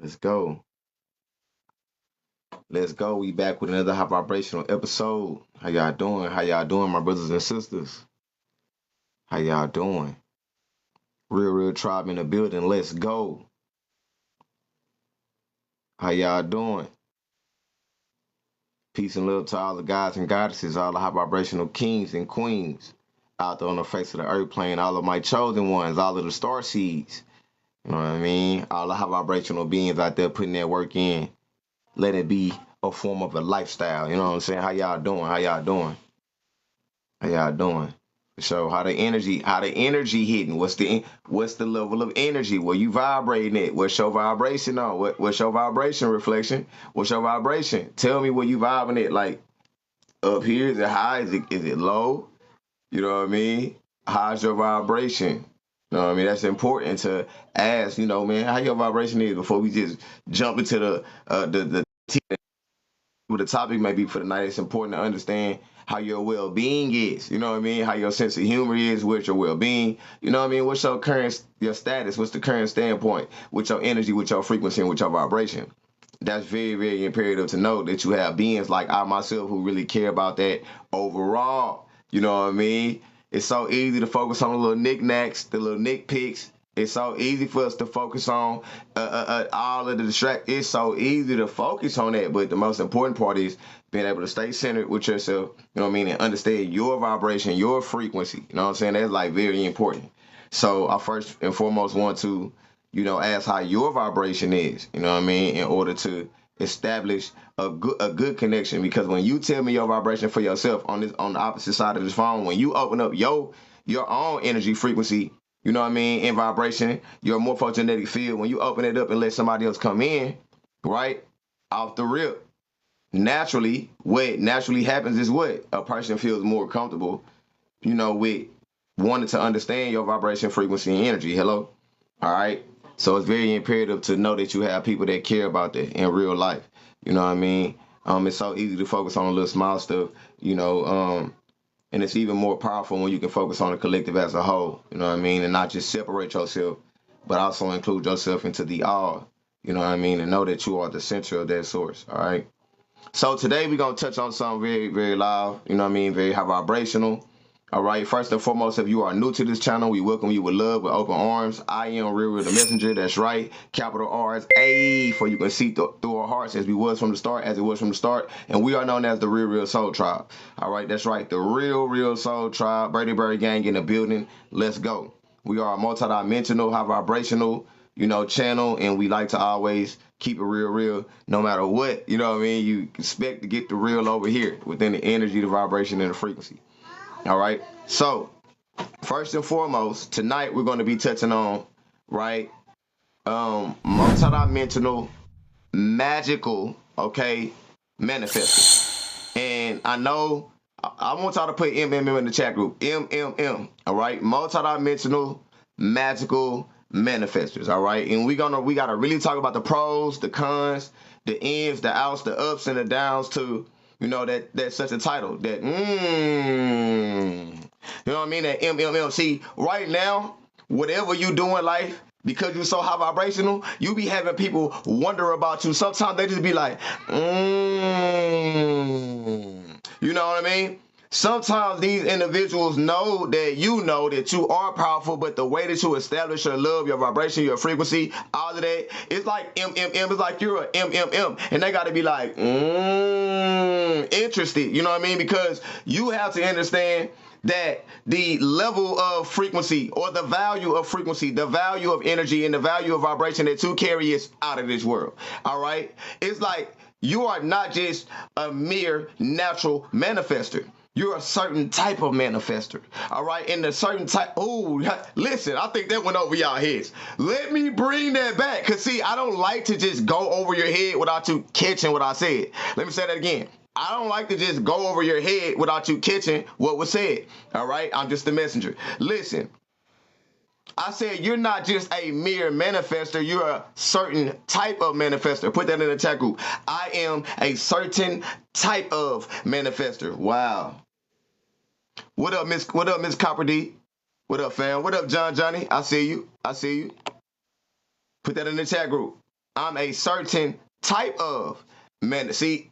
Let's go. Let's go. We back with another high vibrational episode. How y'all doing? How y'all doing, my brothers and sisters? How y'all doing? Real tribe in the building. Let's go. How y'all doing? Peace and love to all the gods and goddesses, all the high vibrational kings and queens out there on the face of the earth plane, all of my chosen ones, all of the star seeds. You know what I mean? All the high vibrational beings out there putting their work in. Let it be a form of a lifestyle. You know what I'm saying? How y'all doing? How y'all doing? How y'all doing? So how the energy hitting? What's the level of energy? Where you vibrating it? What's your vibration on? What's your vibration reflection? What's your vibration? Tell me where you vibing it. Like up here, is it high? Is it low? You know what I mean? How's your vibration? You know what I mean? That's important to ask, man, how your vibration is before we just jump into the what the topic may be for the night. It's important to understand how your well-being is. You know what I mean? How your sense of humor is with your well-being. You know what I mean? What's your status? What's the current standpoint with your energy, with your frequency, and with your vibration? That's very imperative to know that you have beings like I myself who really care about that overall. You know what I mean? It's so easy to focus on the little knickknacks, the little nitpicks. It's so easy for us to focus on all of the distract. It's so easy to focus on that, but the most important part is being able to stay centered with yourself. You know what I mean, and understand your vibration, your frequency. You know what I'm saying? That's like very important. So I first and foremost want to, ask how your vibration is. You know what I mean, in order to establish a good connection. Because when you tell me your vibration for yourself on the opposite side of this phone, when you open up your own energy frequency, you know what I mean, in vibration, your morphogenetic field, when you open it up and let somebody else come in, right, off the rip, naturally, what naturally happens is what? A person feels more comfortable, with wanting to understand your vibration, frequency, and energy. Hello? All right? So it's very imperative to know that you have people that care about that in real life. You know what I mean? It's so easy to focus on a little small stuff, and it's even more powerful when you can focus on the collective as a whole, you know what I mean? And not just separate yourself, but also include yourself into the all, you know what I mean? And know that you are the center of that source, all right? So today we're going to touch on something very loud, you know what I mean? Very high vibrational. All right, first and foremost, if you are new to this channel, we welcome you with love, with open arms. I am Real the Messenger. That's right, capital R's A, for you can see through our hearts as we was from the start, as it was from the start. And we are known as the Real Soul Tribe. All right, that's right, the Real Soul Tribe. Brady Bird Gang in the building. Let's go. We are a multidimensional, high vibrational, channel, and we like to always keep it real, no matter what. You know what I mean? You expect to get the real over here within the energy, the vibration, and the frequency. All right. So, first and foremost, tonight we're going to be touching on, right, multidimensional, magical, okay, manifestors. And I know I want y'all to put MMM in the chat group. MMM. All right. Multidimensional, magical manifestors. All right. And we gotta really talk about the pros, the cons, the ins, the outs, the ups and the downs to that's such a title that you know what I mean, that MMM. See, right now, whatever you do in life, because you're so high vibrational, you be having people wonder about you. Sometimes they just be like, you know what I mean? Sometimes these individuals know that you are powerful, but the way that you establish your love, your vibration, your frequency, all of that, it's like MMM. It's like you're a MMM, and they got to be like, interested. You know what I mean? Because you have to understand that the level of frequency or the value of frequency, the value of energy, and the value of vibration that you carry is out of this world. All right? It's like you are not just a mere natural manifester. You're a certain type of manifester. All right? And a certain type. Oh, listen, I think that went over y'all heads. Let me bring that back. Because, see, I don't like to just go over your head without you catching what I said. Let me say that again. I don't like to just go over your head without you catching what was said. All right? I'm just the messenger. Listen, I said you're not just a mere manifester. You're a certain type of manifester. Put that in the chat group. I am a certain type of manifester. Wow. What up, Miss Copper D? What up, fam? What up, Johnny? I see you. Put that in the chat group. I'm a certain type of man. See,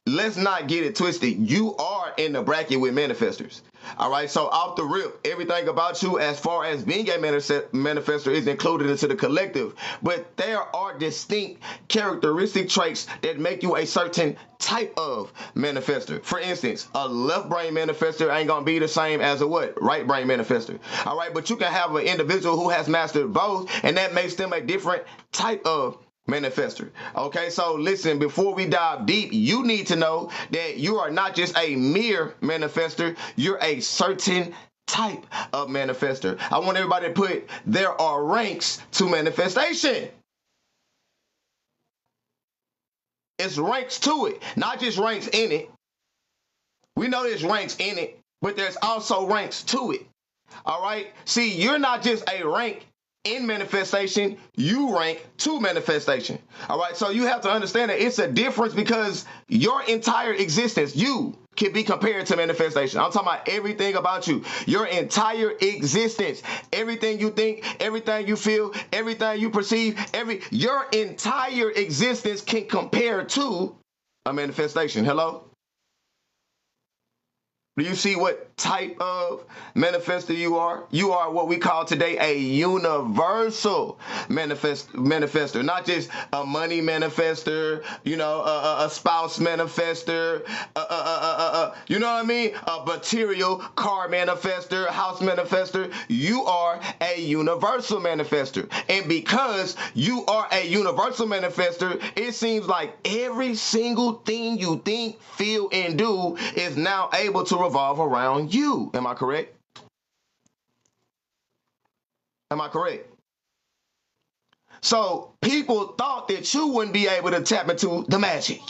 let's not get it twisted. You are in the bracket with manifestors. All right. So off the rip, everything about you as far as being a manifestor is included into the collective. But there are distinct characteristic traits that make you a certain type of manifestor. For instance, a left brain manifestor ain't gonna be the same as a what? Right brain manifestor. All right. But you can have an individual who has mastered both, and that makes them a different type of manifestor. Okay, so listen, before we dive deep, you need to know that you are not just a mere manifestor, you're a certain type of manifestor. I want everybody to put there are ranks to manifestation. It's ranks to it, not just ranks in it. We know there's ranks in it, but there's also ranks to it. All right, see, you're not just a rank in manifestation, you rank to manifestation. All right, so you have to understand that it's a difference because your entire existence, you can be compared to manifestation. I'm talking about everything about you, your entire existence, everything you think, everything you feel, everything you perceive, your entire existence can compare to a manifestation. Hello? Do you see what type of manifestor you are? You are what we call today a universal manifestor, not just a money manifestor, you know, a spouse manifestor, you know what I mean? A material car manifestor, house manifestor. You are a universal manifestor. And because you are a universal manifestor, it seems like every single thing you think, feel, and do is now able to revolve around you. Am I correct? Am I correct? So people thought that you wouldn't be able to tap into the magic.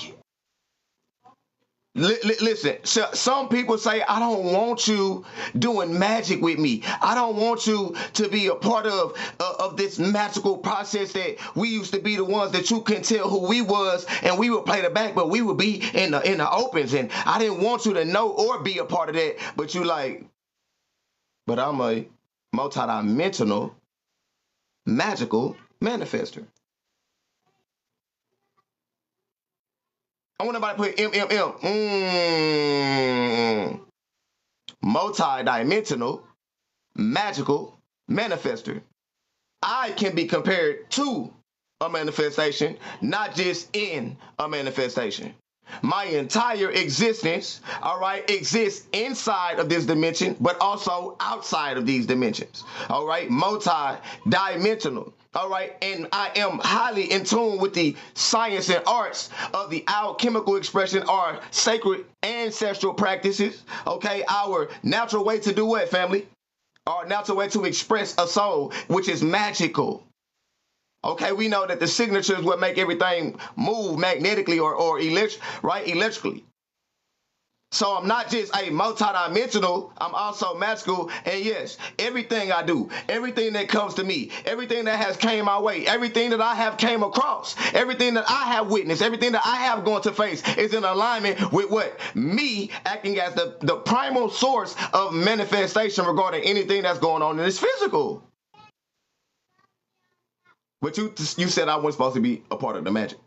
Listen, some people say, I don't want you doing magic with me. I don't want you to be a part of this magical process that we used to be the ones that you couldn't tell who we was, and we would play the back, but we would be in the opens, and I didn't want you to know or be a part of that. But you like, but I'm a multidimensional, magical manifestor. I want everybody to put multi-dimensional, magical manifestor. I can be compared to a manifestation, not just in a manifestation. My entire existence, all right, exists inside of this dimension, but also outside of these dimensions, all right, multi-dimensional. All right, and I am highly in tune with the science and arts of the alchemical expression, our sacred ancestral practices, okay, our natural way to do what, family? Our natural way to express a soul, which is magical. Okay, we know that the signature is what make everything move magnetically or electrically. So I'm not just a multidimensional, I'm also magical. And yes, everything I do, everything that comes to me, everything that has came my way, everything that I have came across, everything that I have witnessed, everything that I have gone to face is in alignment with what? Me acting as the primal source of manifestation regarding anything that's going on in this physical. But you said I wasn't supposed to be a part of the magic.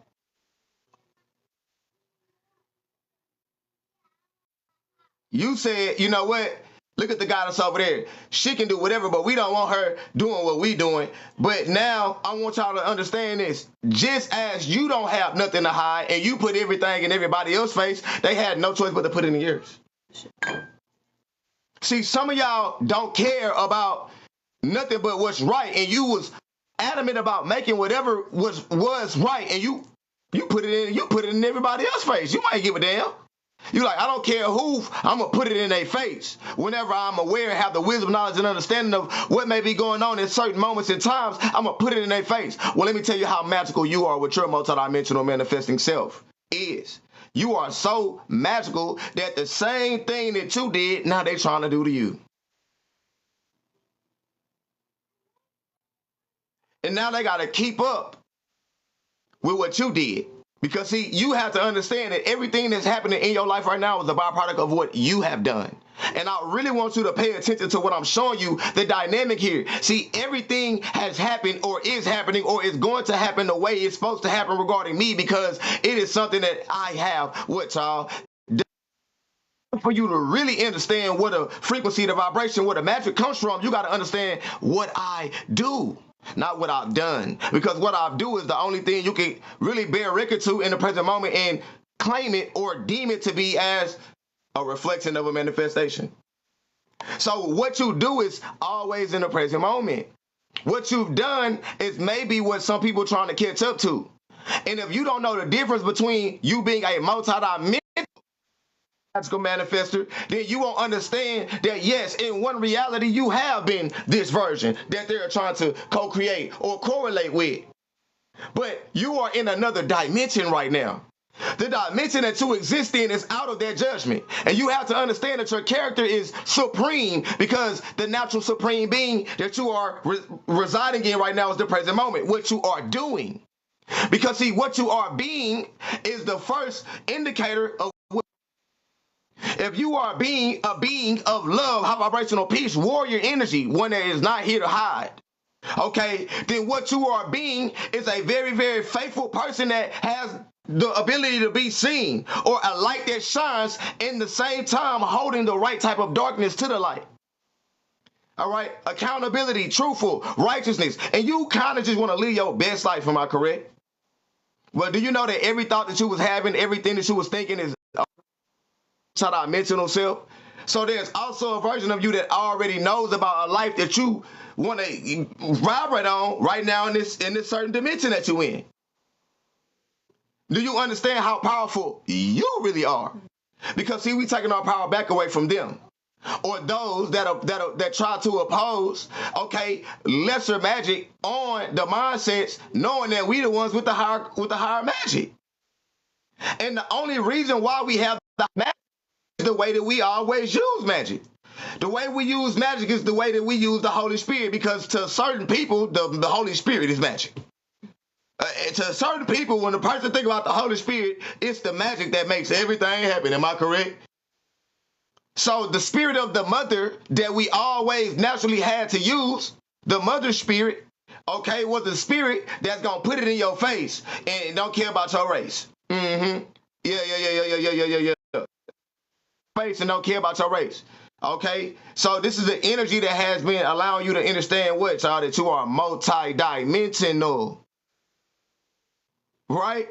You said, you know what? Look at the goddess over there. She can do whatever, but we don't want her doing what we doing. But now I want y'all to understand this. Just as you don't have nothing to hide and you put everything in everybody else's face, they had no choice but to put it in yours. See, some of y'all don't care about nothing but what's right, and you was adamant about making whatever was right, and you put it in everybody else's face. You might give a damn. You like, I don't care who, I'm going to put it in their face. Whenever I'm aware and have the wisdom, knowledge, and understanding of what may be going on in certain moments and times, I'm going to put it in their face. Well, let me tell you how magical you are with your multidimensional manifesting self is. You are so magical that the same thing that you did, now they're trying to do to you. And now they got to keep up with what you did. Because, see, you have to understand that everything that's happening in your life right now is a byproduct of what you have done. And I really want you to pay attention to what I'm showing you, the dynamic here. See, everything has happened or is happening or is going to happen the way it's supposed to happen regarding me, because it is something that I have, what y'all, for you to really understand what a frequency, the vibration, where the magic comes from, you got to understand what I do, not what I've done. Because what I do is the only thing you can really bear record to in the present moment and claim it or deem it to be as a reflection of a manifestation. So what you do is always in the present moment. What you've done is maybe what some people are trying to catch up to. And if you don't know the difference between you being a multi-dimensional manifestor, then you won't understand that yes, in one reality you have been this version that they're trying to co-create or correlate with. But you are in another dimension right now. The dimension that you exist in is out of that judgment. And you have to understand that your character is supreme, because the natural supreme being that you are residing in right now is the present moment, what you are doing. Because see, what you are being is the first indicator of what. If you are being a being of love, high vibrational peace, warrior energy, one that is not here to hide, okay, then what you are being is a very, very faithful person that has the ability to be seen, or a light that shines in the same time holding the right type of darkness to the light. All right, accountability, truthful, righteousness, and you kind of just want to live your best life. Am I correct? Well, do you know that every thought that you was having, everything that you was thinking is dimensional self? So there's also a version of you that already knows about a life that you want to vibrate on right now in this certain dimension that you're in. Do you understand how powerful you really are? Because see, we taking our power back away from them, or those that try to oppose, okay, lesser magic on the mindsets, knowing that we the ones with the higher magic. And the only reason why we have the magic is the way that we always use magic. The way we use magic is the way that we use the Holy Spirit, because to certain people, the Holy Spirit is magic. To certain people, when a person think about the Holy Spirit, it's the magic that makes everything happen. Am I correct? So the spirit of the mother that we always naturally had to use, the mother spirit, okay, was the spirit that's going to put it in your face and don't care about your race. Yeah. Face and don't care about your race. Okay, so this is the energy that has been allowing you to understand what, y'all, that you are multi-dimensional. Right?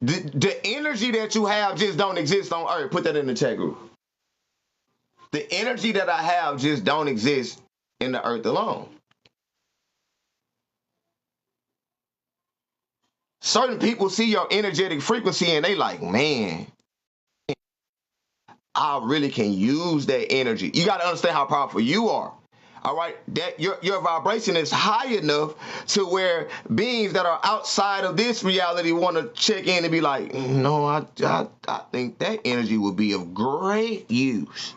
The energy that you have just don't exist on Earth. Put that in the chat group. The energy that I have just don't exist in the Earth alone. Certain people see your energetic frequency and they like, man, I really can use that energy. You got to understand how powerful you are. All right, that your vibration is high enough to where beings that are outside of this reality want to check in and be like, no, I think that energy would be of great use.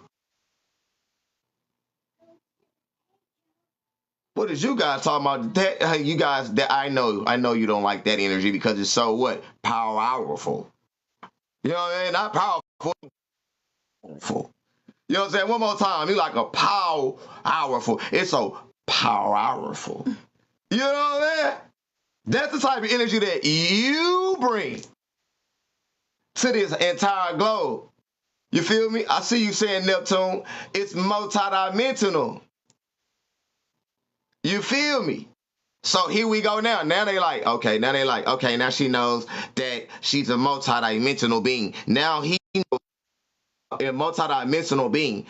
What is you guys talking about? That you guys, that I know you don't like that energy because it's so what? Powerful. You know what I mean? Not powerful. You know what I'm saying? One more time. You like a powerful. It's so powerful. You know what I mean? That's the type of energy that you bring to this entire globe. You feel me? I see you saying Neptune. It's multidimensional. You feel me? So here we go now. Now they like, okay, now she knows that she's a multidimensional being. Now he knows a multidimensional being.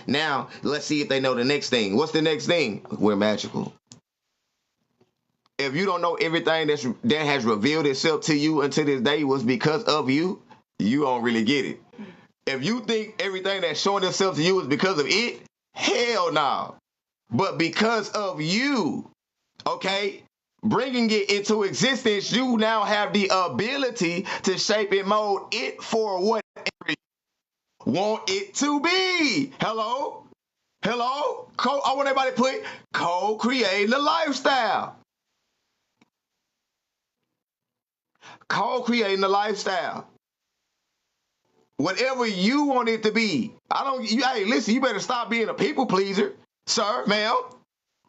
Now let's see if they know the next thing. What's the next thing? We're magical. If you don't know everything that has revealed itself to you until this day was because of you, you don't really get it. If you think everything that's showing itself to you is because of it, hell no. But because of you, okay, bringing it into existence, you now have the ability to shape and mold it for whatever you want it to be. Hello? I want everybody to put co-creating the lifestyle. Co-creating the lifestyle. Whatever you want it to be. Hey, listen, you better stop being a people pleaser, sir, ma'am.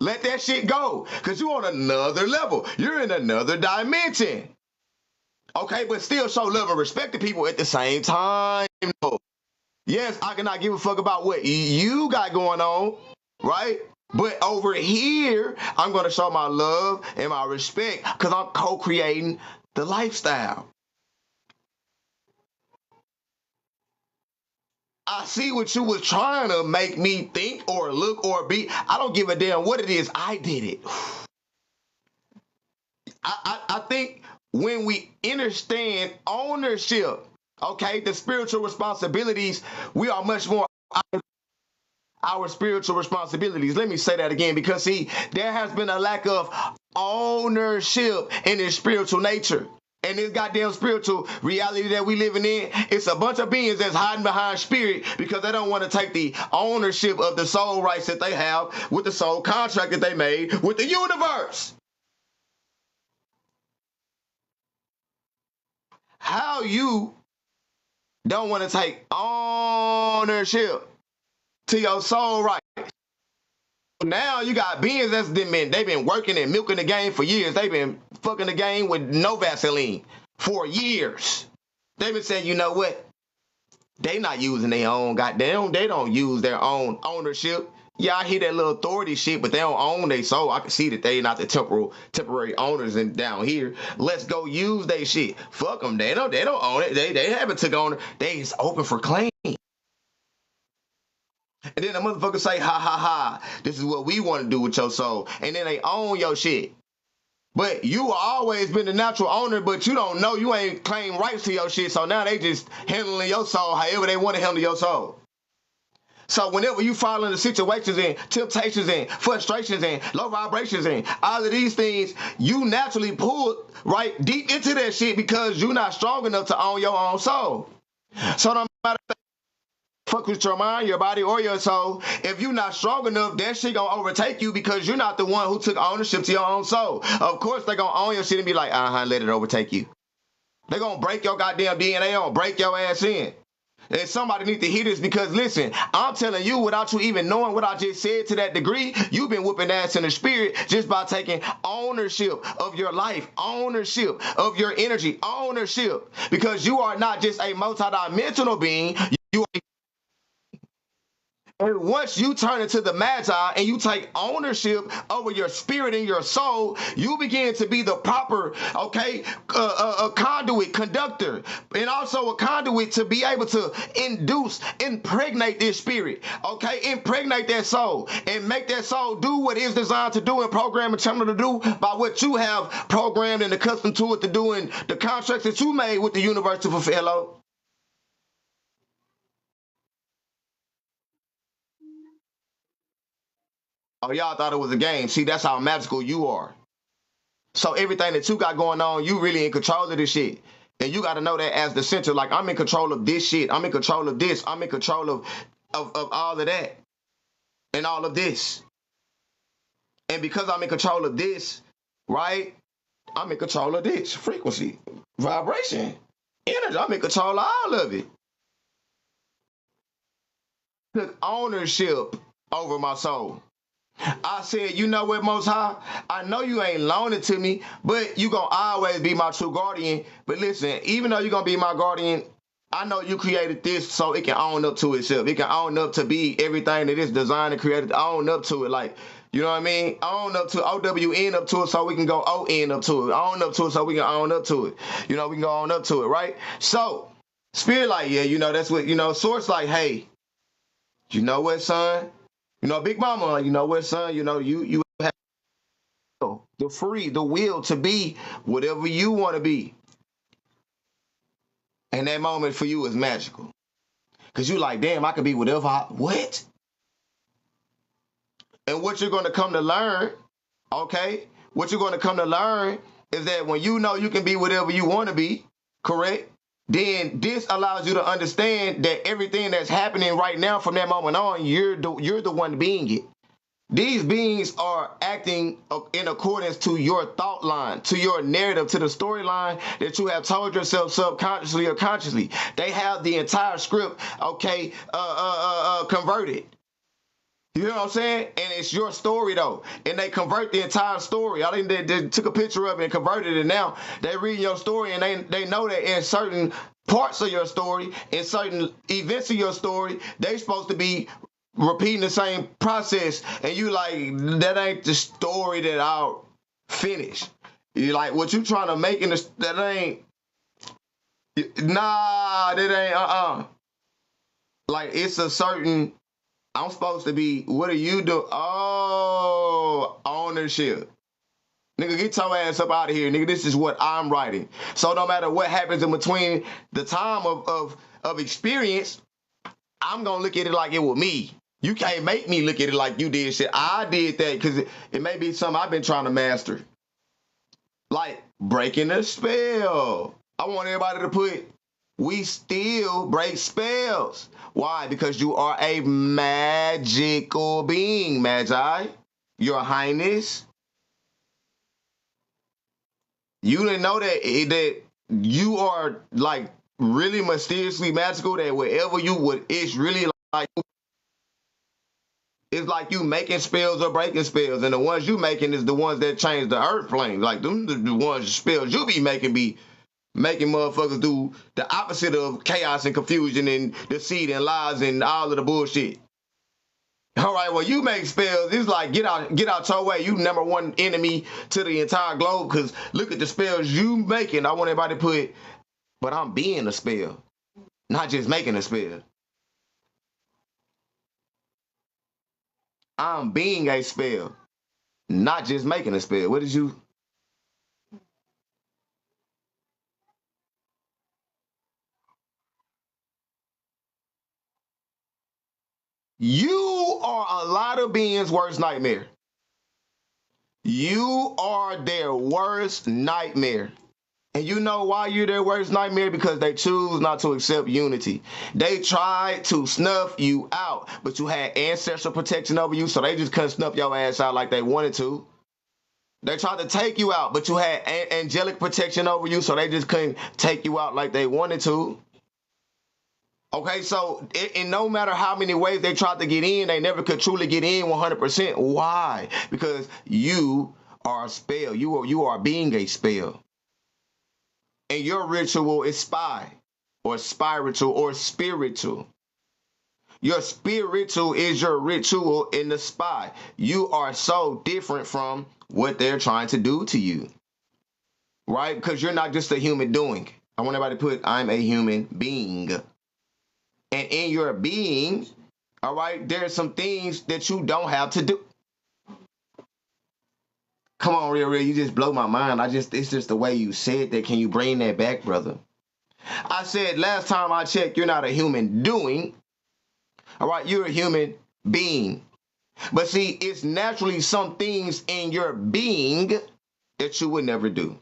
Let that shit go. Because you're on another level. You're in another dimension. Okay, but still show love and respect to people at the same time. Yes, I cannot give a fuck about what you got going on, right? But over here, I'm going to show my love and my respect because I'm co-creating the lifestyle. I see what you was trying to make me think or look or be. I don't give a damn what it is. I did it. I think when we understand ownership, okay, the spiritual responsibilities, we are much more our spiritual responsibilities. Let me say that again because see, there has been a lack of ownership in this spiritual nature. And this goddamn spiritual reality that we living in, it's a bunch of beings that's hiding behind spirit because they don't want to take the ownership of the soul rights that they have with the soul contract that they made with the universe. How you don't want to take ownership to your soul rights? Now you got beings they've been working and milking the game for years. They've been fucking the game with no Vaseline for years. They've been saying, you know what? They not using their own goddamn. They don't use their own ownership. Yeah, I hear that little authority shit, but they don't own their soul. I can see that they not the temporary owners and down here. Let's go use their shit. Fuck them. They don't own it. They haven't took on it. They is open for claim. And then the motherfucker say, ha ha ha, this is what we want to do with your soul. And then they own your shit. But you always been the natural owner, but you don't know, you ain't claim rights to your shit. So now they just handling your soul however they want to handle your soul. So whenever you fall into situations and temptations and frustrations and low vibrations and all of these things, you naturally pull right deep into that shit because you're not strong enough to own your own soul. So no matter fuck with your mind, your body, or your soul. If you're not strong enough, that shit gonna overtake you because you're not the one who took ownership to your own soul. Of course, they gonna own your shit and be like, let it overtake you. They gonna break your goddamn DNA on, break your ass in. And somebody need to hear this because listen, I'm telling you without you even knowing what I just said to that degree, you've been whooping ass in the spirit just by taking ownership of your life, ownership of your energy, ownership. Because you are not just a multidimensional being, you are. And once you turn into the Magi and you take ownership over your spirit and your soul, you begin to be the proper, a conduit, conductor, and also a conduit to be able to impregnate this spirit, impregnate that soul and make that soul do what it's designed to do and program and channel to do by what you have programmed and accustomed to it to do in the contracts that you made with the universe to fulfill. Hello? Oh, y'all thought it was a game. See, that's how magical you are. So everything that you got going on, you really in control of this shit. And you got to know that as the center, like I'm in control of this shit. I'm in control of this. I'm in control of all of that and all of this. And because I'm in control of this, right, I'm in control of this frequency, vibration, energy. I'm in control of all of it. Took ownership over my soul. I said, you know what, Most High? I know you ain't loaned it to me, but you gonna always be my true guardian. But listen, even though you're gonna be my guardian, I know you created this so it can own up to itself. It can own up to be everything that it's designed and created to own up to it. Like, you know what I mean? Own up to OWN up to it so we can go ON up to it. Own up to it so we can own up to it. You know, we can go on up to it, right? So, Spirit like, yeah, you know, that's what, you know, Source like, hey, you know what, son? You know, Big Mama, you know what, son? You know, you have the will to be whatever you want to be. And that moment for you is magical. Because you like, damn, I could be whatever what? And what you're going to come to learn, what you're going to come to learn is that when you know you can be whatever you want to be, correct? Then this allows you to understand that everything that's happening right now from that moment on, you're the one being it. These beings are acting in accordance to your thought line, to your narrative, to the storyline that you have told yourself subconsciously or consciously. They have the entire script, okay, converted. You know what I'm saying? And it's your story though, and they convert the entire story. I think they took a picture of it and converted it. Now they read your story, and they know that in certain parts of your story, in certain events of your story, they supposed to be repeating the same process, and you like, that ain't the story that I'll finish. You like what you trying to make in the, that ain't, nah, that ain't, like it's a certain, I'm supposed to be, what are you doing? Oh, ownership. Nigga, get your ass up out of here, nigga. This is what I'm writing. So no matter what happens in between the time of experience, I'm gonna look at it like it was me. You can't make me look at it like you did shit. I did that because it may be something I've been trying to master. Like breaking a spell. I want everybody to put, we still break spells. Why? Because you are a magical being, Magi. Your Highness. You didn't know that you are like really mysteriously magical, that wherever you would, it's really like, it's like you making spells or breaking spells, and the ones you making is the ones that change the earth plane. Like them, the ones spells you be making motherfuckers do the opposite of chaos and confusion and deceit and lies and all of the bullshit. All right, well, you make spells. It's like get out your way. You number one enemy to the entire globe, because look at the spells you making. I want everybody to put, but I'm being a spell, not just making a spell. I'm being a spell, not just making a spell. What did you? You are a lot of beings' worst nightmare. You are their worst nightmare. And you know why you're their worst nightmare? Because they choose not to accept unity. They tried to snuff you out, but you had ancestral protection over you, so they just couldn't snuff your ass out like they wanted to. They tried to take you out, but you had angelic protection over you, so they just couldn't take you out like they wanted to. Okay, so and no matter how many ways they tried to get in, they never could truly get in 100%. Why? Because you are a spell. You are being a spell. And your ritual is spy or spiritual or spiritual. Your spiritual is your ritual in the spy. You are so different from what they're trying to do to you, right? Because you're not just a human doing. I want everybody to put, I'm a human being. And in your being, all right, there's some things that you don't have to do. Come on, real, you just blow my mind. It's just the way you said that. Can you bring that back, brother? I said last time I checked, you're not a human doing. All right, you're a human being. But see, it's naturally some things in your being that you would never do.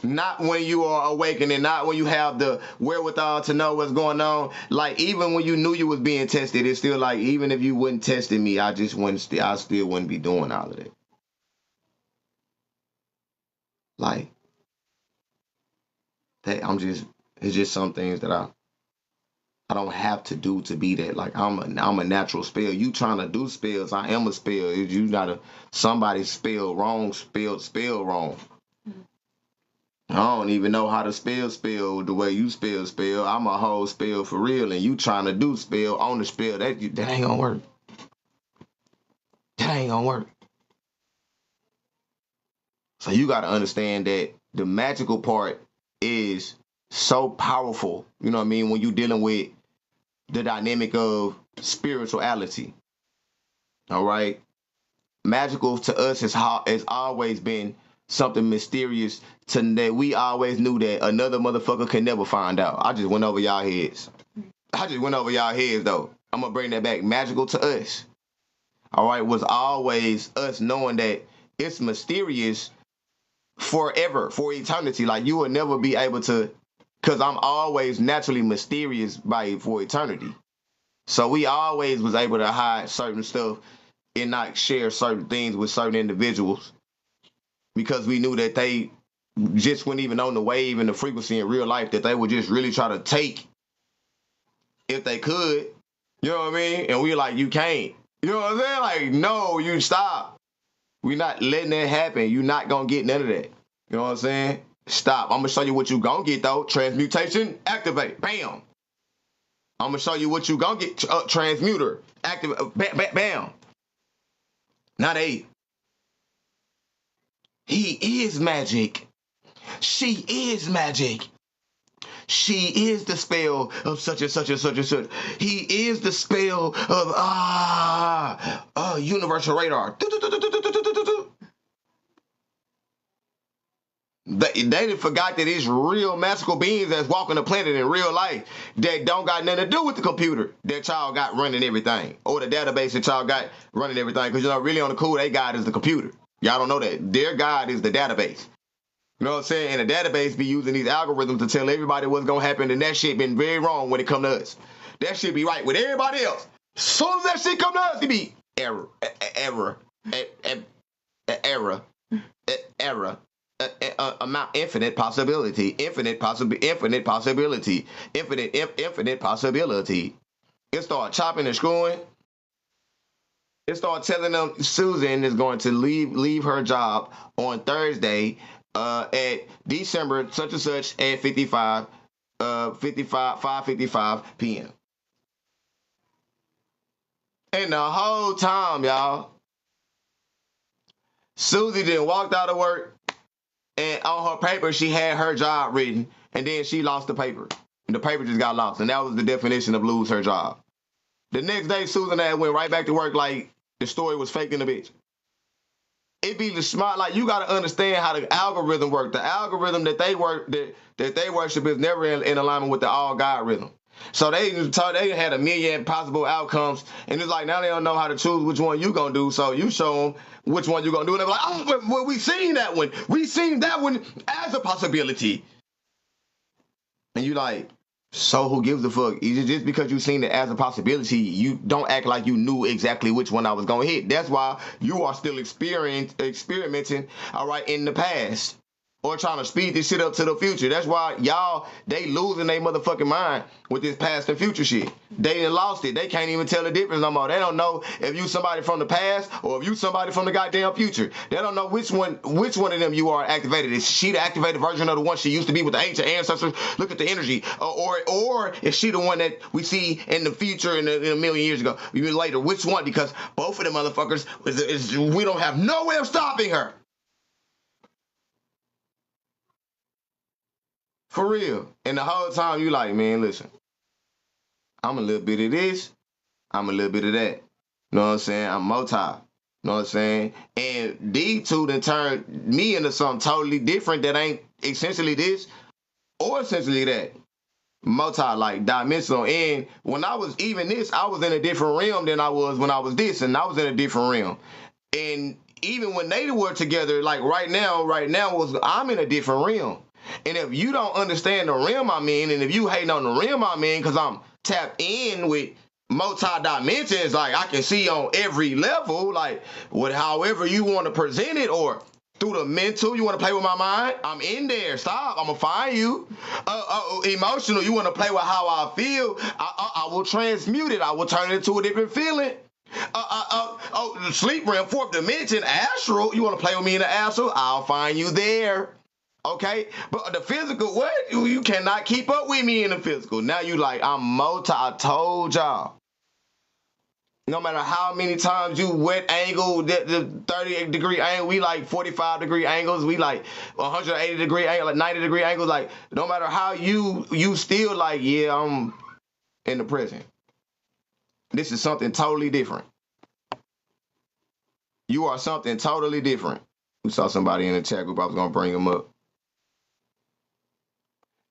Not when you are awakening, not when you have the wherewithal to know what's going on. Like even when you knew you was being tested, it's still like, even if you wouldn't tested me, I still wouldn't be doing all of that. Like that, it's just some things that I don't have to do to be that. Like I'm a natural spell. You trying to do spells, I am a spell. If you got somebody spelled wrong, spell wrong. I don't even know how to spell the way you spell. I'm a whole spell for real, and you trying to do spell on the spell. That ain't gonna work. That ain't gonna work. So you got to understand that the magical part is so powerful. You know what I mean? When you dealing with the dynamic of spirituality. All right. Magical to us has always been something mysterious that we always knew that another motherfucker can never find out. I just went over y'all heads. Though. I'm gonna bring that back. Magical to us, all right, was always us knowing that it's mysterious forever, for eternity. Like you will never be able to, because I'm always naturally mysterious for eternity. So we always was able to hide certain stuff and not share certain things with certain individuals because we knew that they just weren't even on the wave and the frequency in real life that they would just really try to take if they could. You know what I mean? And we like, you can't. You know what I'm saying? Like, no, you stop. We're not letting that happen. You're not going to get none of that. You know what I'm saying? Stop. I'm going to show you what you going to get, though. Transmutation, activate. Bam. I'm going to show you what you going to get. Transmuter, activate. Bam. Not 8. He is magic. She is magic. She is the spell of such and such and such and such. He is the spell of universal radar. They forgot that it's real magical beings that's walking the planet in real life that don't got nothing to do with the computer that y'all got running everything or the database that y'all got running everything. Because really on the cool, their God is the computer. Y'all don't know that. Their God is the database. You know what I'm saying? And the database be using these algorithms to tell everybody what's going to happen, and that shit been very wrong when it come to us. That shit be right with everybody else. As soon as that shit come to us, it be error. Amount infinite possibility. Infinite possibility. It start chopping and screwing. It start telling them Susan is going to leave her job on Thursday at December such and such at 5:55 p.m. And the whole time, y'all, Susie then walked out of work, and on her paper she had her job written, and then she lost the paper. And the paper just got lost, and that was the definition of lose her job. The next day, Susan went right back to work like the story was fake in the bitch. It be the smart, like you gotta understand how the algorithm work. The algorithm that they work that they worship is never in alignment with the all God rhythm. So they had a million possible outcomes, and it's like now they don't know how to choose which one you gonna do. So you show them which one you gonna do, and they're like, oh, well, we seen that one. We seen that one as a possibility. And you like, so who gives a fuck? Just because you seen it as a possibility, you don't act like you knew exactly which one I was gonna hit. That's why you are still experimenting, all right, in the past. Or trying to speed this shit up to the future. That's why y'all, they losing their motherfucking mind with this past and future shit. They done lost it. They can't even tell the difference no more. They don't know if you somebody from the past or if you somebody from the goddamn future. They don't know which one of them you are activated. Is she the activated version of the one she used to be with the ancient ancestors? Look at the energy. Or is she the one that we see in the future in a million years ago, even later? Which one? Because both of them motherfuckers, we don't have no way of stopping her. For real. And the whole time you like, man, listen, I'm a little bit of this, I'm a little bit of that. You know what I'm saying? I'm multi. You know what I'm saying? And these two then turned me into something totally different that ain't essentially this or essentially that. Multi, like dimensional. And when I was even this, I was in a different realm than I was when I was this, and I was in a different realm. And even when they were together, like right now I'm in a different realm. And if you don't understand the realm I'm in, and if you hating on the realm I'm in, because I'm tapped in with multi-dimensions, like I can see on every level, like however you want to present it, or through the mental, you want to play with my mind, I'm in there. Stop, I'm going to find you. Emotional, you want to play with how I feel, I will transmute it. I will turn it into a different feeling. Sleep realm, fourth dimension, astral, you want to play with me in the astral, I'll find you there. Okay, but the physical, what? You cannot keep up with me in the physical. Now you like, I'm multi. I told y'all. No matter how many times you wet angle, the 30-degree angle, we like 45-degree angles, we like 180-degree angle, like 90-degree angles. Like no matter how you still like, yeah, I'm in the present. This is something totally different. You are something totally different. We saw somebody in the chat group. I was gonna bring them up.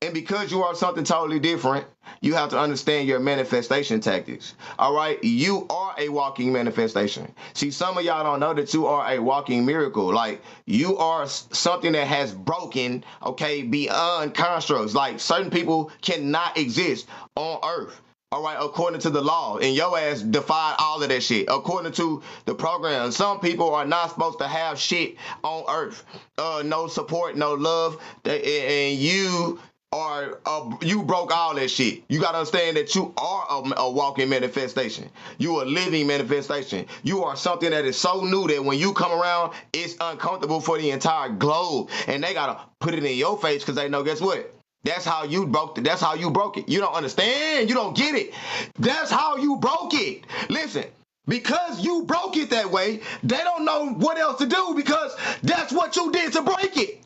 And because you are something totally different, you have to understand your manifestation tactics. All right? You are a walking manifestation. See, some of y'all don't know that you are a walking miracle. Like, you are something that has broken, okay, beyond constructs. Like, certain people cannot exist on Earth. All right, according to the law, and your ass defied all of that shit. According to the program, some people are not supposed to have shit on earth. No support, no love, and you broke all that shit. You gotta understand that you are a walking manifestation. You a living manifestation. You are something that is so new that when you come around, it's uncomfortable for the entire globe, and they gotta put it in your face because they know, guess what? That's how you broke it. That's how you broke it. You don't understand. You don't get it. That's how you broke it. Listen, because you broke it that way, they don't know what else to do because that's what you did to break it.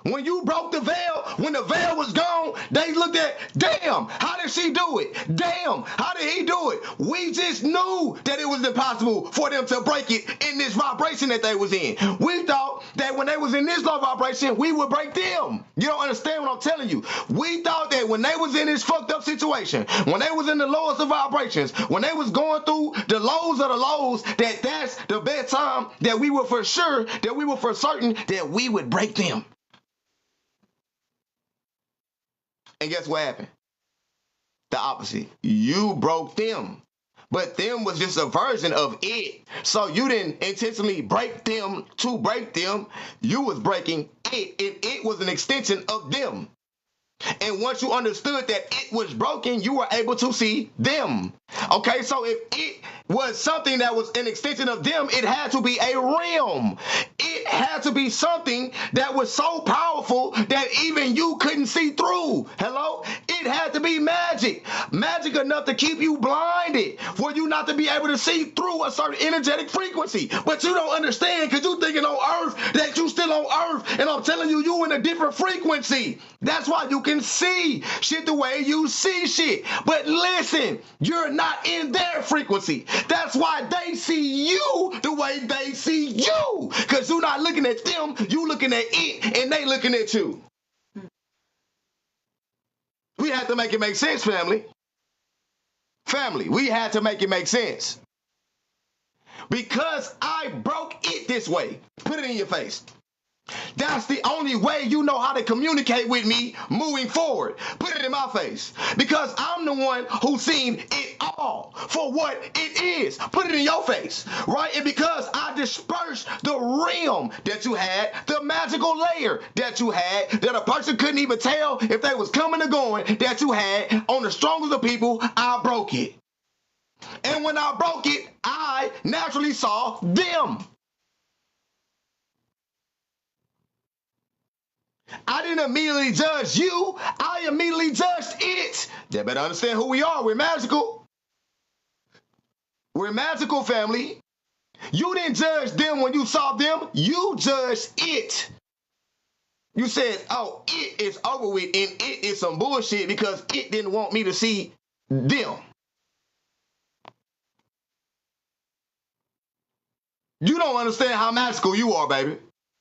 When you broke the veil, when the veil was gone, they looked at, damn, how did she do it? Damn, how did he do it? We just knew that it was impossible for them to break it in this vibration that they was in. We thought that when they was in this low vibration, we would break them. You don't understand what I'm telling you. We thought that when they was in this fucked up situation, when they was in the lowest of vibrations, when they was going through the lows of the lows, that's the best time that we were for sure, that we were for certain that we would break them. And guess what happened? The opposite. You broke them. But them was just a version of it. So you didn't intentionally break them to break them. You was breaking it. And it was an extension of them. And once you understood that it was broken, you were able to see them. Okay, so if it was something that was an extension of them, it had to be a realm. It had to be something that was so powerful that even you couldn't see through. Hello? It had to be magic. Magic enough to keep you blinded, for you not to be able to see through a certain energetic frequency. But you don't understand because you thinking on Earth that you still on Earth, and I'm telling you, you in a different frequency. That's why you can see shit the way you see shit. But listen, you're not in their frequency. That's why they see you the way they see you. Because you're not looking at them, you looking at it, and they looking at you. We had to make it make sense, family. Family, we had to make it make sense. Because I broke it this way. Put it in your face. That's the only way you know how to communicate with me moving forward. Put it in my face. Because I'm the one who's seen it all for what it is. Put it in your face, right? And because I dispersed the realm that you had, the magical layer that you had, that a person couldn't even tell if they was coming or going, that you had on the strongest of people, I broke it. And when I broke it, I naturally saw them. I didn't immediately judge you. I immediately judged it. They better understand who we are. We're magical. We're magical, family. You didn't judge them when you saw them. You judged it. You said, oh, it is over with, and it is some bullshit because it didn't want me to see them. You don't understand how magical you are, baby.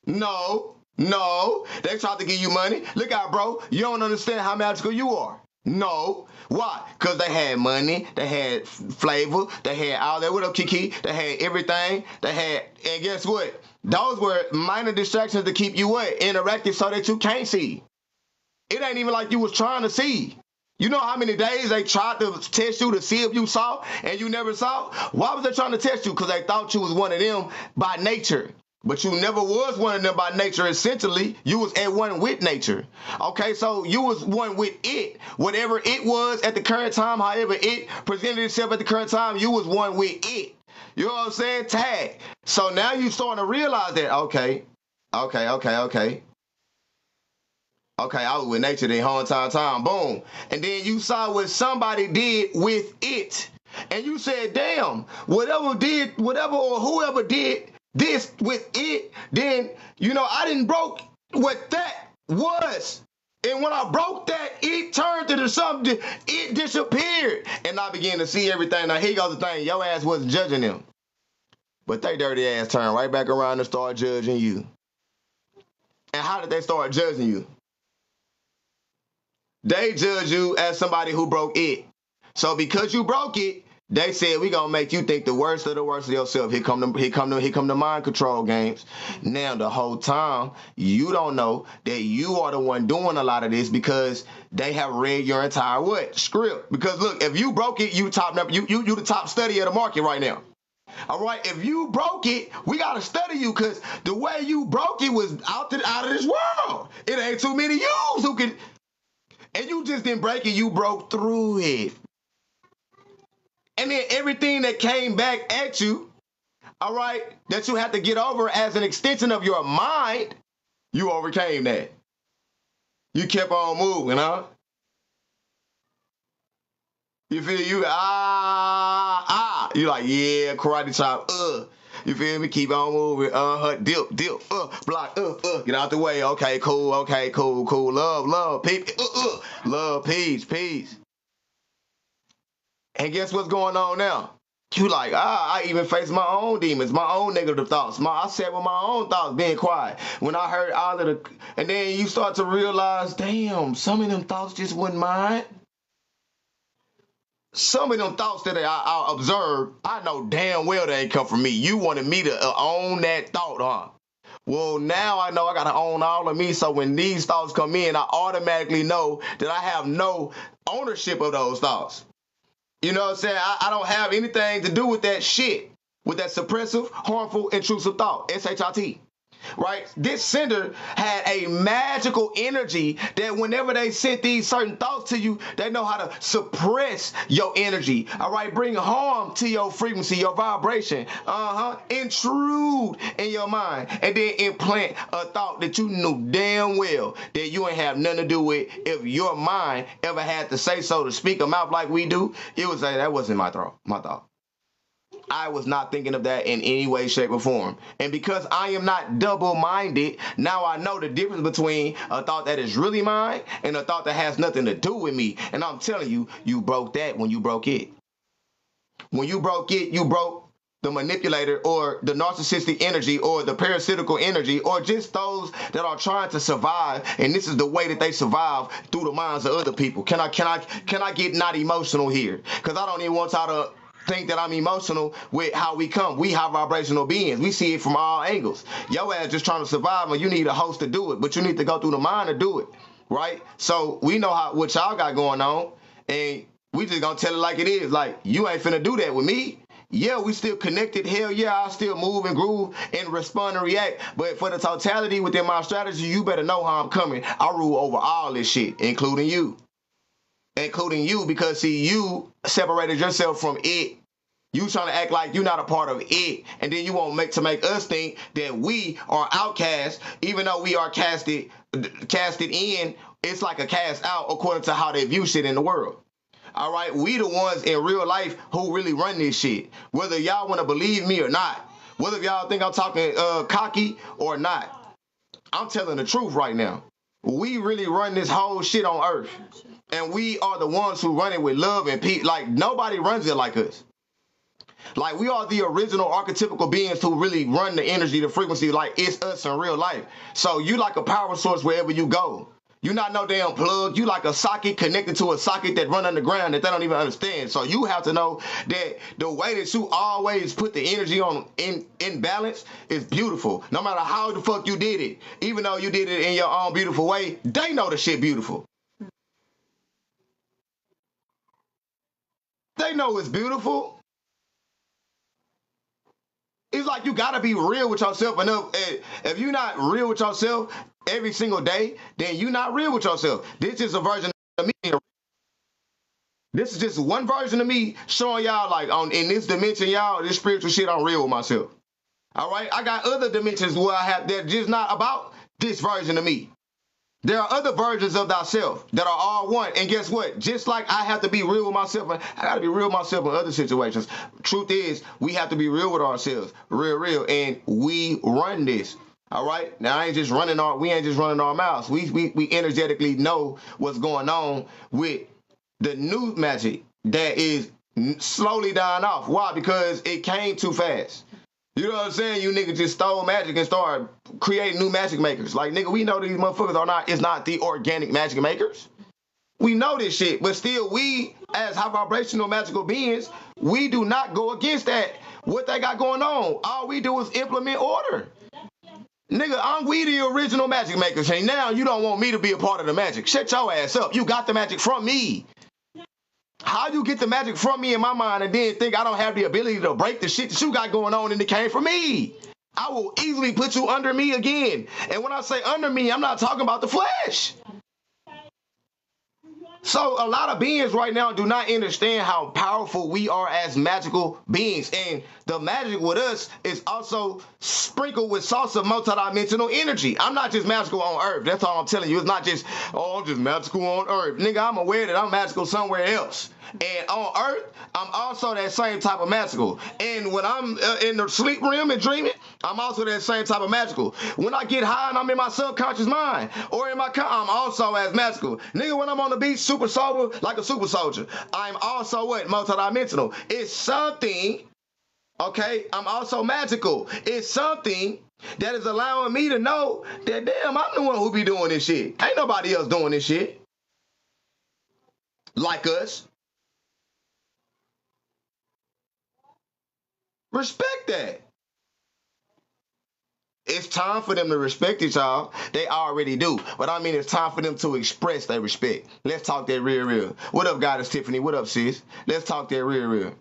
No. They tried to give you money. Look out, bro. You don't understand how magical you are. No. Why? Because they had money. They had flavor. They had all that. What up, Kiki? They had everything. They had, and guess what? Those were minor distractions to keep you what? Interactive so that you can't see. It ain't even like you was trying to see. You know how many days they tried to test you to see if you saw and you never saw? Why was they trying to test you? Because they thought you was one of them by nature. But you never was one of them by nature. Essentially, you was at one with nature. Okay, so you was one with it. Whatever it was at the current time, however it presented itself at the current time, you was one with it. You know what I'm saying? Tag. So now you starting to realize that, okay, I was with nature the whole entire time. Boom. And then you saw what somebody did with it. And you said, damn, whatever or whoever did this with it, then, I didn't broke what that was. And when I broke that, it turned into something, it disappeared. And I began to see everything. Now, here goes the thing. Your ass wasn't judging them. But they dirty ass turned right back around and started judging you. And how did they start judging you? They judge you as somebody who broke it. So because you broke it, They said we gonna make you think the worst of the worst of yourself. Here come the mind control games. Now the whole time you don't know that you are the one doing a lot of this because they have read your entire what script. Because look, if you broke it, you the top study of the market right now. All right, if you broke it, we gotta study you because the way you broke it was out of this world. It ain't too many yous who can, and you just didn't break it. You broke through it. And then everything that came back at you, all right, that you had to get over as an extension of your mind, you overcame that. You kept on moving, huh? You feel you like, yeah, karate chop, You feel me? Keep on moving, dip, block, get out the way. Okay, cool, love, peace, love, peace. And guess what's going on now? You like, I even face my own demons, my own negative thoughts. I sat with my own thoughts being quiet. When I heard all of the, and then you start to realize, damn, some of them thoughts just wasn't mine. Some of them thoughts that I observed, I know damn well they ain't come from me. You wanted me to own that thought, huh? Well, now I know I got to own all of me. So when these thoughts come in, I automatically know that I have no ownership of those thoughts. You know what I'm saying? I don't have anything to do with that shit, with that suppressive, harmful, intrusive thought, SHIT, right? This sender had a magical energy that whenever they sent these certain thoughts to you, they know how to suppress your energy, all right? Bring harm to your frequency, your vibration, intrude in your mind, and then implant a thought that you knew damn well that you ain't have nothing to do with. If your mind ever had to say so to speak a mouth like we do, it was like, that wasn't my thought. I was not thinking of that in any way, shape, or form. And because I am not double-minded, now I know the difference between a thought that is really mine and a thought that has nothing to do with me. And I'm telling you, you broke that when you broke it. When you broke it, you broke the manipulator or the narcissistic energy or the parasitical energy or just those that are trying to survive. And this is the way that they survive through the minds of other people. Can I get not emotional here? Because I don't even want y'all to think that I'm emotional with how we come. We high vibrational beings. We see it from all angles. Your ass just trying to survive and you need a host to do it, but you need to go through the mind to do it, right? So we know what y'all got going on, and we just gonna tell it like it is. Like, you ain't finna do that with me. Yeah, we still connected. Hell yeah, I still move and groove and respond and react. But for the totality within my strategy, you better know how I'm coming. I rule over all this shit, including you. Because see, you separated yourself from it. You trying to act like you're not a part of it, and then you want to make us think that we are outcasts, even though we are casted in. It's like a cast out according to how they view shit in the world. All right, we the ones in real life who really run this shit. Whether y'all want to believe me or not, whether y'all think I'm talking cocky or not, I'm telling the truth right now. We really run this whole shit on earth. And we are the ones who run it with love and peace. Like, nobody runs it like us. Like, we are the original archetypical beings who really run the energy, the frequency, like it's us in real life. So you like a power source wherever you go. You're not no damn plug. You like a socket connected to a socket that run underground that they don't even understand. So you have to know that the way that you always put the energy on in balance is beautiful. No matter how the fuck you did it, even though you did it in your own beautiful way, they know the shit beautiful. They know it's beautiful. It's like you gotta be real with yourself enough. If you're not real with yourself every single day, then you're not real with yourself. This is a version of me. This is just one version of me showing y'all, like, in this dimension, y'all, this spiritual shit, I'm real with myself. All right, I got other dimensions where I have that just not about this version of me. There are other versions of thyself that are all one. And guess what? Just like I have to be real with myself, I got to be real with myself in other situations. Truth is, we have to be real with ourselves. Real. And we run this. All right? Now, we ain't just running our mouths. We energetically know what's going on with the new magic that is slowly dying off. Why? Because it came too fast. You know what I'm saying? You niggas just stole magic and started creating new magic makers. Like, nigga, we know these motherfuckers it's not the organic magic makers. We know this shit, but still we, as high vibrational magical beings, we do not go against that. What they got going on, all we do is implement order. Nigga, we the original magic makers, and now you don't want me to be a part of the magic. Shut your ass up. You got the magic from me. How you get the magic from me in my mind and then think I don't have the ability to break the shit that you got going on and it came from me? I will easily put you under me again. And when I say under me, I'm not talking about the flesh. So a lot of beings right now do not understand how powerful we are as magical beings. And the magic with us is also sprinkled with sauce of multidimensional energy. I'm not just magical on earth. That's all I'm telling you. It's not just, oh, I'm just magical on earth. Nigga, I'm aware that I'm magical somewhere else. And on earth, I'm also that same type of magical. And when I'm in the sleep realm and dreaming, I'm also that same type of magical. When I get high and I'm in my subconscious mind or in my I'm also as magical. Nigga, when I'm on the beach, super sober, like a super soldier, I'm also what? Multidimensional. It's something, okay? I'm also magical. It's something that is allowing me to know that, damn, I'm the one who be doing this shit. Ain't nobody else doing this shit like us. Respect that. It's time for them to respect it, y'all. They already do. But I mean, it's time for them to express their respect. Let's talk that real. What up, Goddess Tiffany? What up, sis? Let's talk that real.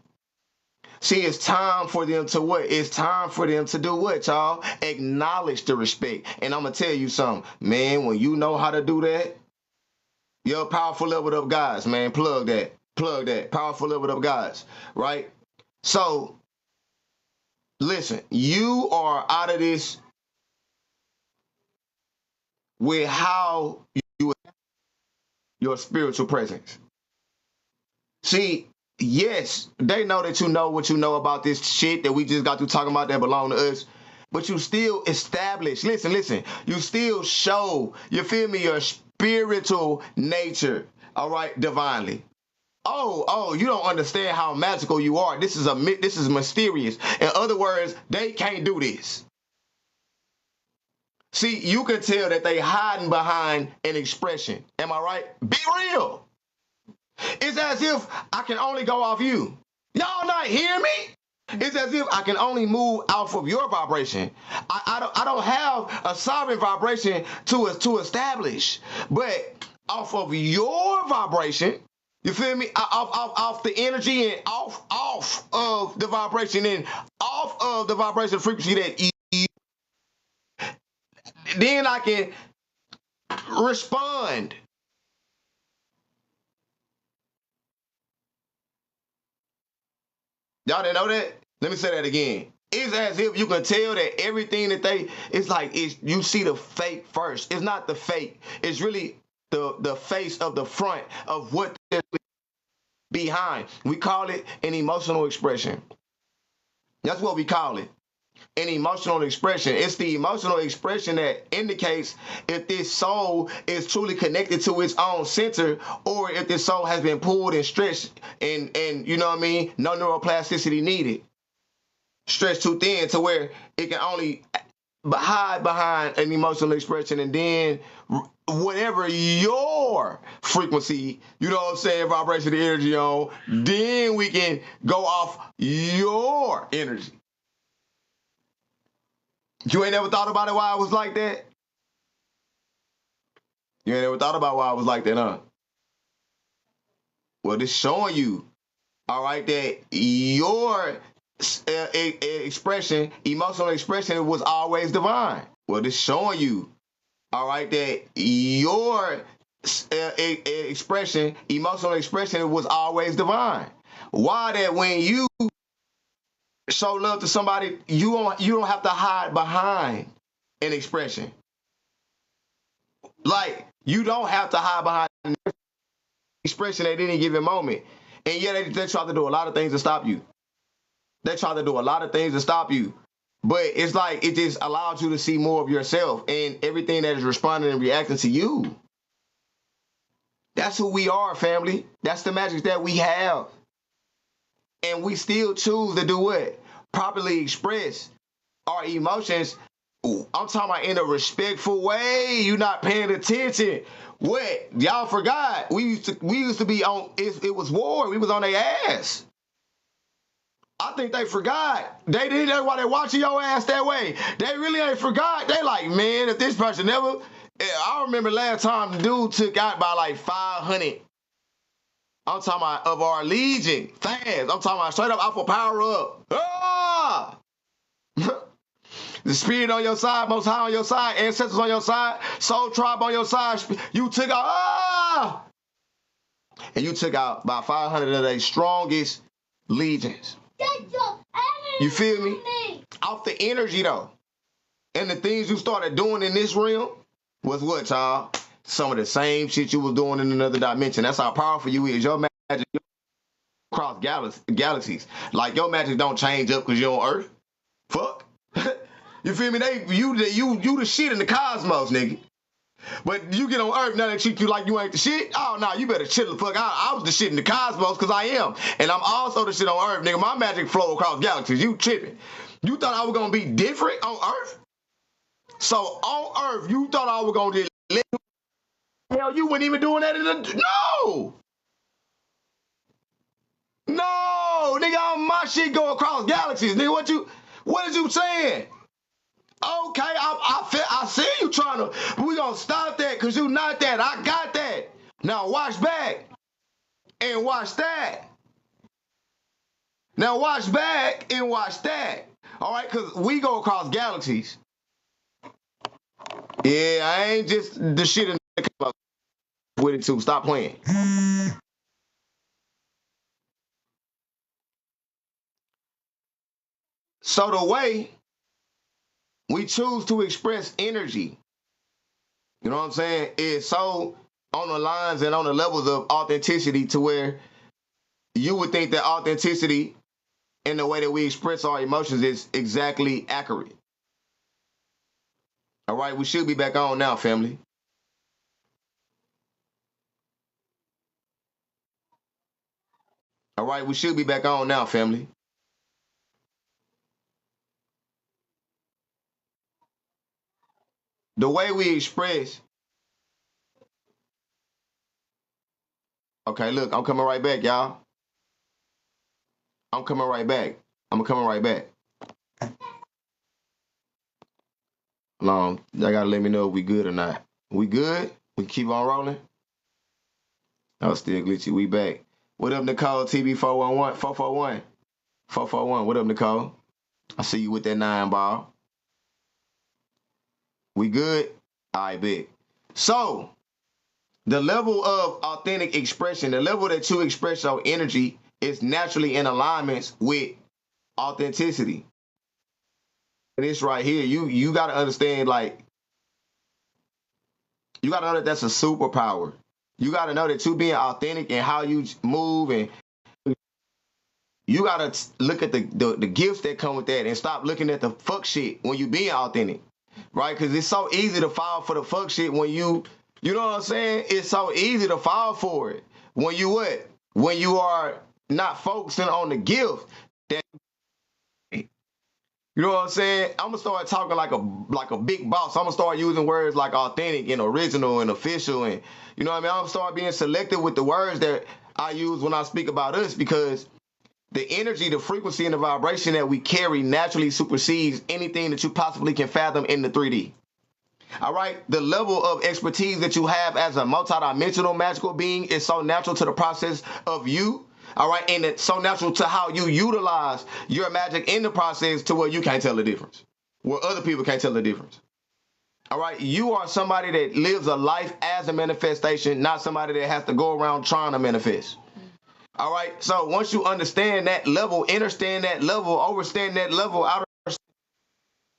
See, it's time for them to what? It's time for them to do what, y'all? Acknowledge the respect. And I'm going to tell you something. Man, when you know how to do that, you're a powerful level up guys, man. Plug that. Powerful level up guys, right? So, listen, you are out of this with how you your spiritual presence. See, yes, they know that you know what you know about this shit that we just got through talking about that belong to us, but you still establish, listen, you still show, you feel me, your spiritual nature, all right, divinely. Oh, you don't understand how magical you are. This is mysterious. In other words, they can't do this. See, you can tell that they hiding behind an expression. Am I right? Be real. It's as if I can only go off you. Y'all not hear me? It's as if I can only move off of your vibration. I don't have a sovereign vibration to establish, but off of your vibration, you feel me? Off the energy and off of the vibration and off of the vibration frequency that then I can respond. Y'all didn't know that? Let me say that again. It's as if you can tell that everything that you see the fake first. It's not the fake. It's really the face of the front of what they're behind. We call it an emotional expression. That's what we call it. An emotional expression. It's the emotional expression that indicates if this soul is truly connected to its own center, or if this soul has been pulled and stretched and you know what I mean, no neuroplasticity needed. Stretched too thin to where it can only hide behind an emotional expression, and then whatever your frequency, you know what I'm saying, vibration, the energy on, then we can go off your energy. You ain't never thought about it why I was like that? You ain't never thought about why I was like that, huh? Well, this showing you, all right, that your expression, emotional expression was always divine. Well, this showing you, all right, that your expression, emotional expression was always divine. Why that when you show love to somebody, you don't have to hide behind an expression. Like, you don't have to hide behind an expression at any given moment. And yet they try to do a lot of things to stop you. They try to do a lot of things to stop you. But it's like it just allows you to see more of yourself and everything that is responding and reacting to you. That's who we are, family. That's the magic that we have. And we still choose to do what? Properly express our emotions Ooh, I'm talking about in a respectful way. You not paying attention. What? Y'all forgot. We used to be on it was war. We was on their ass. I think they forgot. They didn't know why they watching your ass that way. They really ain't forgot. They like, man, if this person never I remember last time the dude took out by like 500. I'm talking about of our legion fans. I'm talking about straight up alpha power up. Ah! The spirit on your side, most high on your side, ancestors on your side, soul tribe on your side. You took out, and you took out about 500 of their strongest legions. You feel me? Off the energy though. And the things you started doing in this realm was what, y'all? Some of the same shit you was doing in another dimension. That's how powerful you is. Your magic across galaxies. Like your magic don't change up because you're on Earth. Fuck. You feel me? You the shit in the cosmos, nigga. But you get on Earth, now they treat you like you ain't the shit. Oh, no, you better chill the fuck out. I was the shit in the cosmos because I am. And I'm also the shit on Earth, nigga. My magic flow across galaxies. You tripping. You thought I was going to be different on Earth? So on Earth, you thought I was going to just let you... Hell, you weren't even doing that in the... No! No! Nigga, my shit go across galaxies. Nigga, what is you saying? Okay, I see you trying to, but we gonna stop that because you not that. I got that. Now watch back and watch that. Now watch back and watch that. All right, because we go across galaxies. Yeah, I ain't just the shit in the with it too. Stop playing. So the way we choose to express energy, you know what I'm saying, is so on the lines and on the levels of authenticity to where you would think that authenticity in the way that we express our emotions is exactly accurate. All right, we should be back on now, family. All right, we should be back on now, family. The way we express. Okay, look, I'm coming right back, y'all. I'm coming right back. I'm coming right back. Long, y'all gotta let me know if we good or not. We good? We keep on rolling? Oh, still glitchy. We back. What up, Nicole? TB411, 441. 441. What up, Nicole? I see you with that 9 ball. We good? I bet. So, the level of authentic expression, the level that you express your energy is naturally in alignment with authenticity. And this right here, you got to understand, like, you got to know that that's a superpower. You got to know that you being authentic and how you move, and you got to look at the gifts that come with that and stop looking at the fuck shit when you being authentic, right? Because it's so easy to fall for the fuck shit when you know what I'm saying? It's so easy to fall for it when you what? When you are not focusing on the gift that, you know what I'm saying? I'm gonna start talking like a big boss. I'm gonna start using words like authentic and original and official, and you know what I mean? I'm gonna start being selective with the words that I use when I speak about us, because the energy, the frequency, and the vibration that we carry naturally supersedes anything that you possibly can fathom in the 3D. All right, the level of expertise that you have as a multidimensional magical being is so natural to the process of you. All right, and it's so natural to how you utilize your magic in the process to where you can't tell the difference, where other people can't tell the difference. All right, you are somebody that lives a life as a manifestation, not somebody that has to go around trying to manifest. All right, so once you understand that level, understand that level, overstand that level, out of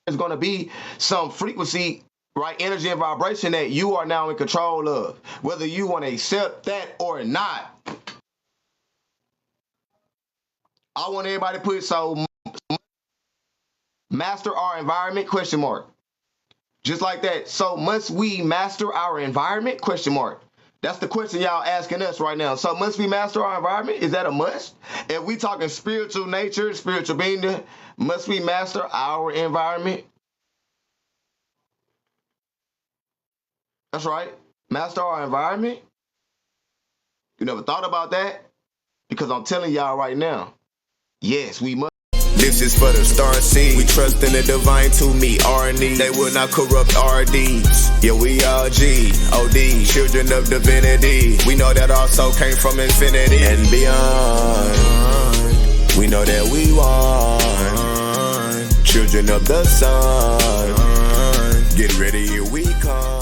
there's going to be some frequency, right, energy and vibration that you are now in control of, whether you want to accept that or not. I want everybody to put, so master our environment, question mark. Just like that. So must we master our environment, question mark. That's the question y'all asking us right now. So must we master our environment? Is that a must? If we talking spiritual nature, spiritual being, must we master our environment? That's right. Master our environment. You never thought about that? Because I'm telling y'all right now, yes, we must. This is for the star seed. We trust in the divine to meet our needs. They will not corrupt our deeds. Yeah, we all G-O-D, children of divinity. We know that our soul came from infinity and beyond. We know that we won. Children of the sun. Get ready, here we come.